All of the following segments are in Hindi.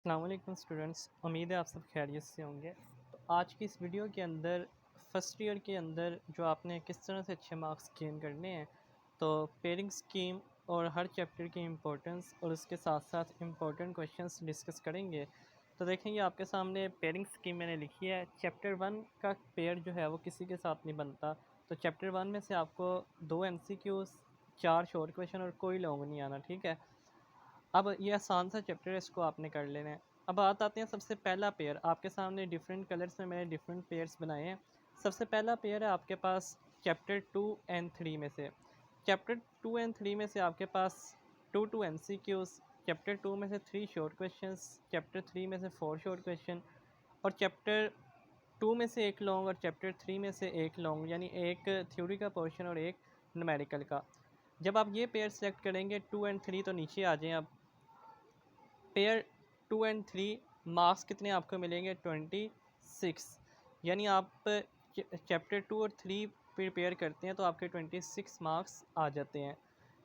अस्सलाम वालेकुम स्टूडेंट्स, उम्मीद है आप सब खैरियत से होंगे। तो आज की इस वीडियो के अंदर फ़र्स्ट ईयर के अंदर जो आपने किस तरह से अच्छे मार्क्स गेन करने हैं, तो पेयरिंग स्कीम और हर चैप्टर की इम्पोर्टेंस और उसके साथ साथ इम्पोर्टेंट क्वेश्चंस डिस्कस करेंगे। तो देखेंगे आपके सामने पेयरिंग स्कीम मैंने लिखी है। चैप्टर 1 का पेयर जो है वो किसी के साथ नहीं बनता। तो चैप्टर 1 में से आपको 2 MCQs, 4 शॉर्ट क्वेश्चन और कोई लॉन्ग नहीं आना, ठीक है। अब ये आसान सा चैप्टर है, इसको आपने कर लेना है। अब बात आते हैं सबसे पहला पेयर। आपके सामने डिफरेंट कलर्स में मैंने डिफरेंट पेयर्स बनाए हैं। सबसे पहला पेयर है आपके पास चैप्टर 2 एंड 3 में से। चैप्टर 2 एंड 3 में से आपके पास 2 MCQs, चैप्टर 2 में से 3 शॉर्ट क्वेश्चंस, चैप्टर 3 में से 4 शॉर्ट क्वेश्चन और चैप्टर 2 में से एक लॉन्ग और चैप्टर 3 में से एक लॉन्ग, यानी एक थ्योरी का पोर्शन और एक न्यूमेरिकल का। जब आप ये पेयर सेलेक्ट करेंगे 2 एंड 3, तो नीचे आ जाएं आप। पेयर 2 एंड 3 मार्क्स कितने आपको मिलेंगे? 26। यानी आप चैप्टर 2 और 3 प्रिपेयर करते हैं तो आपके 26 मार्क्स आ जाते हैं।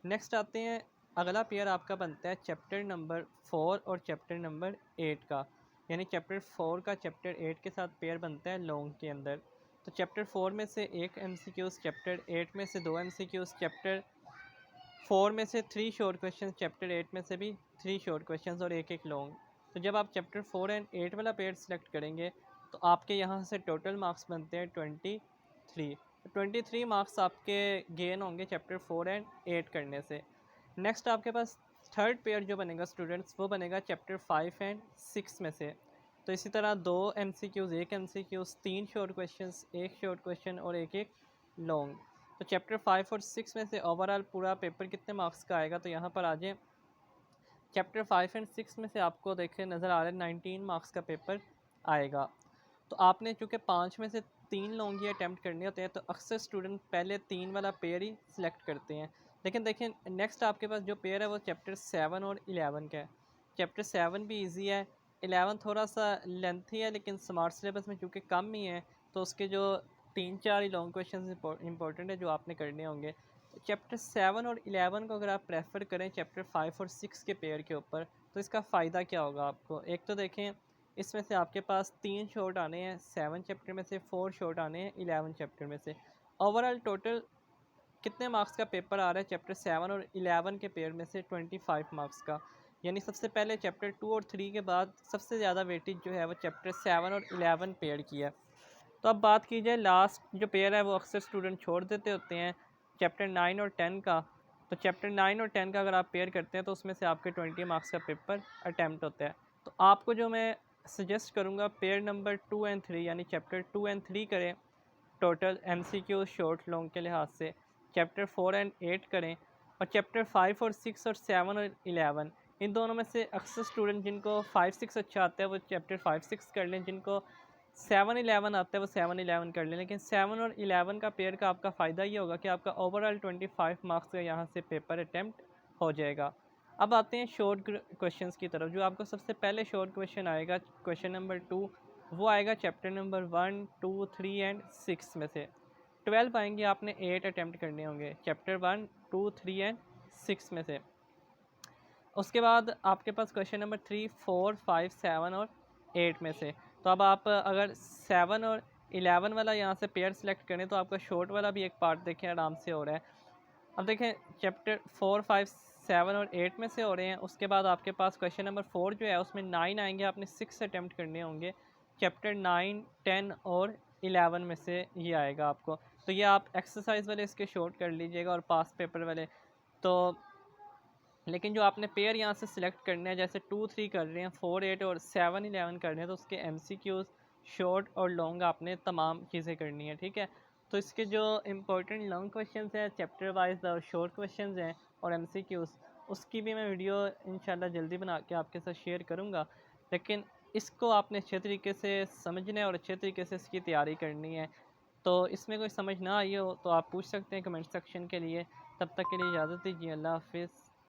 नेक्स्ट आते हैं, अगला पेयर आपका बनता है चैप्टर नंबर 4 और चैप्टर नंबर 8 का। यानी चैप्टर 4 का चैप्टर 8 के साथ पेयर बनता है लॉन्ग के अंदर। तो चैप्टर 4 में से एक MCQs, चैप्टर 8 में से 2 MCQs, चैप्टर 4 में से 3 शॉर्ट क्वेश्चन, चैप्टर 8 में से भी 3 शॉर्ट क्वेश्चंस और एक एक लॉन्ग। तो जब आप चैप्टर 4 एंड 8 वाला पेयर सेलेक्ट करेंगे तो आपके यहाँ से टोटल मार्क्स बनते हैं 23। 23 मार्क्स आपके गेन होंगे चैप्टर 4 एंड 8 करने से। नेक्स्ट आपके पास थर्ड पेयर जो बनेगा स्टूडेंट्स, वो बनेगा चैप्टर 5 एंड 6 में से। तो इसी तरह 2 MCQs, एक MCQs, 3 शॉर्ट क्वेश्चंस, एक शॉर्ट क्वेश्चन और एक एक लॉन्ग। तो चैप्टर 5 और 6 में से ओवरऑल पूरा पेपर कितने मार्क्स का आएगा? तो यहाँ पर आ जाए, चैप्टर 5 एंड 6 में से आपको देखे नज़र आ रहा है 19 मार्क्स का पेपर आएगा। तो आपने चूँकि 5 में से 3 लॉन्ग ही अटैम्प्ट करने होते हैं तो अक्सर स्टूडेंट पहले 3 वाला पेयर ही सिलेक्ट करते हैं। लेकिन देखें, नेक्स्ट आपके पास जो पेयर है वो चैप्टर 7 और 11 का है। चैप्टर 7 भी ईजी है, 11 थोड़ा सा लेंथी है, लेकिन स्मार्ट सिलेबस में चूँकि कम ही है तो उसके जो 3-4 ही लॉन्ग क्वेश्चन इंपॉर्टेंट है जो आपने करने होंगे। चैप्टर 7 और 11 को अगर आप प्रेफर करें चैप्टर 5 और 6 के पेयर के ऊपर, तो इसका फ़ायदा क्या होगा आपको? एक तो देखें, इसमें से आपके पास 3 शॉर्ट आने हैं 7 चैप्टर में से, 4 शॉर्ट आने हैं 11 चैप्टर में से। ओवरऑल टोटल कितने मार्क्स का पेपर आ रहा है चैप्टर 7 और 11 के पेयर में से? 25 मार्क्स का। यानी सबसे पहले चैप्टर 2 और 3 के बाद सबसे ज़्यादा वेटेज जो है वो चैप्टर 7 और 11 पेयर की है। तो अब बात की जाए लास्ट जो पेयर है, वो अक्सर स्टूडेंट छोड़ देते होते हैं, चैप्टर 9 और 10 का। तो चैप्टर 9 और 10 का अगर आप पेयर करते हैं तो उसमें से आपके 20 मार्क्स का पेपर अटैम्प्ट होता है। तो आपको जो मैं सजेस्ट करूँगा, पेयर नंबर 2 एंड 3 यानी चैप्टर 2 एंड 3 करें टोटल MCQ शॉर्ट लॉन्ग के लिहाज से। चैप्टर 4 एंड 8 करें और चैप्टर 5 और 6 और 7 और 11, इन दोनों में से अक्सर स्टूडेंट जिनको 5-6 अच्छा आता है वो चैप्टर 5-6 कर लें, जिनको 7-11 आता है वो 7-11 कर लें। लेकिन 7 और 11 का पेयर का आपका फ़ायदा ये होगा कि आपका ओवरऑल 25 मार्क्स का यहाँ से पेपर अटैम्प्ट हो जाएगा। अब आते हैं शॉर्ट क्वेश्चंस की तरफ। जो आपको सबसे पहले शॉर्ट क्वेश्चन आएगा, क्वेश्चन नंबर 2, वो आएगा चैप्टर नंबर 1, 2, 3 एंड 6 में से। 12 आएंगे, आपने 8 अटैम्प्ट करने होंगे चैप्टर 1, 2, 3 एंड 6 में से। उसके बाद आपके पास क्वेश्चन नंबर 3, 4, 5, 7 और 8 में से। तो अब आप अगर 7 और 11 वाला यहाँ से पेयर सेलेक्ट करें तो आपका शॉर्ट वाला भी एक पार्ट देखें आराम से हो रहा है। अब देखें, चैप्टर 4, 5, 7 और 8 में से हो रहे हैं। उसके बाद आपके पास क्वेश्चन नंबर 4 जो है उसमें 9 आएंगे, आपने 6 अटैम्प्ट करने होंगे। चैप्टर 9, 10 और 11 में से ये आएगा आपको। तो ये आप एक्सरसाइज वाले इसके शॉर्ट कर लीजिएगा और पास पेपर वाले। तो लेकिन जो आपने पेयर यहाँ से सिलेक्ट करने हैं, जैसे 2, 3 कर रहे हैं, 4, 8 और 7, 11 कर रहे हैं, तो उसके MCQs शॉर्ट और लॉन्ग आपने तमाम चीज़ें करनी है, ठीक है। तो इसके जो इम्पोर्टेंट लॉन्ग क्वेश्चंस हैं, चैप्टर वाइज और शॉर्ट क्वेश्चंस हैं और MCQs, उसकी भी मैं वीडियो इंशाल्लाह जल्दी बना के आपके साथ शेयर करूँगा। लेकिन इसको आपने अच्छे तरीके से समझना है और अच्छे तरीके से इसकी तैयारी करनी है। तो इसमें कोई समझ ना आई हो तो आप पूछ सकते हैं कमेंट सेक्शन के लिए। तब तक के लिए इजाज़त दीजिए। अल्लाह हाफ़िज़।